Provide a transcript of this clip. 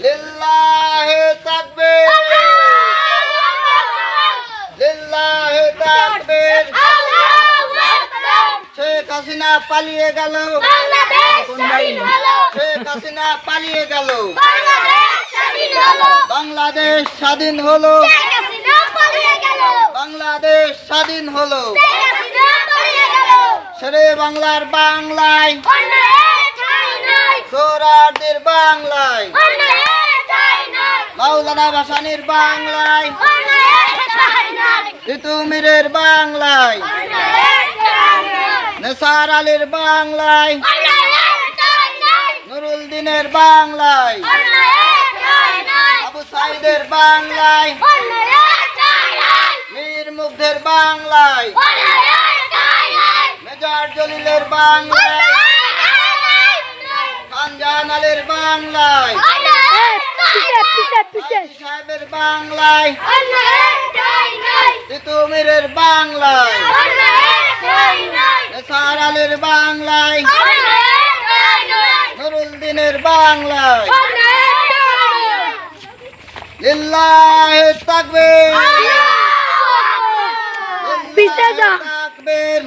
লিল্লাহে তাকবীর, লিল্লাহে তাকবীর। শেখ হাসিনা পালিয়ে গেল, শেখ হাসিনা পালিয়ে গেল, বাংলাদেশ স্বাধীন হলো, বাংলাদেশ স্বাধীন হলো। শেরে বাংলার বাংলায়, সোহরাওয়ার্দীর বাংলায়, মাওলানা ভাসানীর বাংলায়, তিতুমীরের বাংলায়, নেসার আলীর বাংলায়, নুরুল দ্বীনের বাংলায়, আবু সাইদের বাংলায়, মীর মুগ্ধের বাংলায়, মেজর জলিলের বাংলায়, খানজাহান আলীর বাংলায়, সাহেবের বাংলায়, তিতুমীরের বাংলায়, নেসার আলীর বাংলায়, নুরুল দ্বীনের বাংলায়। লিল্লাহে তাকবীর, লিল্লাহে তাকবীর।